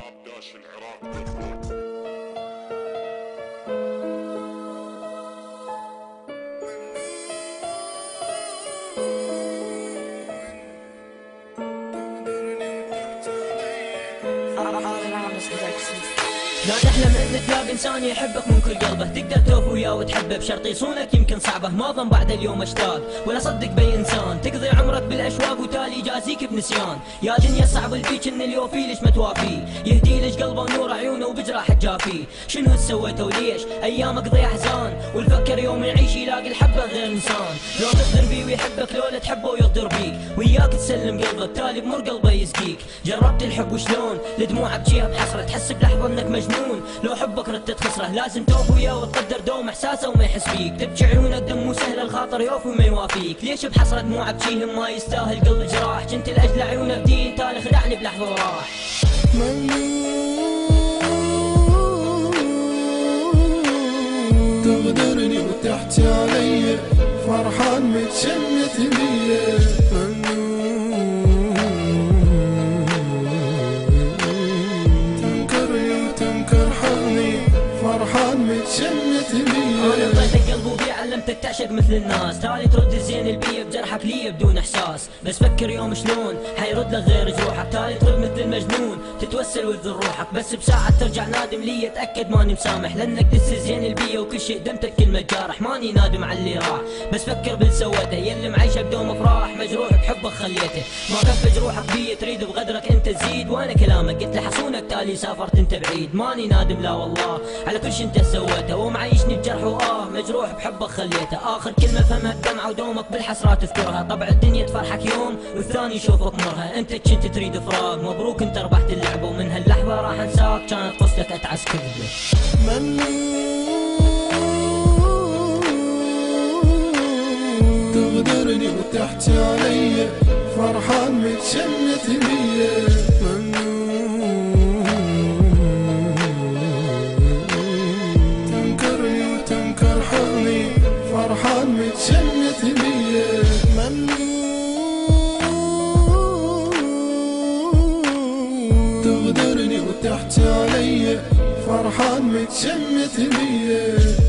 لا تحلم ان تلاقي انسان يحبك من كل قلبه، تقدر توفي وياه وتحبه بشرط يصونك يمكن صعبه، ما ظن بعد اليوم اشتاق ولا صدق بي انسان، تقضي عمرك بالاشواق وتالي يجازيك بنسيان، يا دنيا صعب البيك ان اليوفي ليش ما توافي، يهدي ليش قلبه ونور عيونه وبجراح جافي، شنو سويته وليش ايام اقضي احزان، والفكر يوم يعيش يلاقي الحبه غير انسان، لو تغدر بيه ويحبك لو لا تحبه ويغدر بيك، وياك تسلم قلبك تالي بمر قلبه يسقيك، جربت الحب وشلون لدموعك تجيها بحسره، تحس بلحظه انك مجنون، لو حبك ردت خسره، لازم توفي وياه وتقدر دوم احساسه وما يحس بيك، تبكي عيونك دم مو سهل الخاطر يوفي وما يوافيك، ليش بحسره دموع ابكيهم ما يستاهل قلب جراح، كنت لاجل عيونه بدين تالي خدعني بلحظه وراح. تغدرني وتحكي علي فرحان متشمت بيا، فرحان متشمت بيا، انا اعطيتك قلبي وبيه علمتك تعشق مثل الناس، تالي ترد الزين البيه بجرحك لي بدون احساس، بس فكر يوم شلون حيرد لك غير جروحك، تالي ترد مثل المجنون تتوسل وتذل روحك، بس بساعة ترجع نادم لي اتاكد ماني مسامح، لانك دس الزين البيه وكل شيء دمتك كلمة جارح، ماني نادم على اللي راح، بس فكر باللي سويته، يلي معيشه بدوم افراح مجروح بحبك خليته، ما كف جروحك بيه تريد بغدرك انت تزيد، وانا كلامك قلت لحصونك تالي سافرت انت بعيد، ماني نادم لا والله على كل شي انت سويته، ومعيشني بجرح مجروح بحبك خليته، اخر كلمه فهمها بدمعه ودومك بالحسرات تذكرها، طبع الدنيا تفرحك يوم والثاني يشوفك مرها، انت كنت تريد فراق مبروك انت ربحت اللعبه، ومن هاللحظه راح انساك كانت قصتك اتعس كذبه. تغدرني وتحكي علي فرحان متشمت بيا، فرحان متشمت بيا، تغدرني وتحكي علي فرحان متشمت بيا.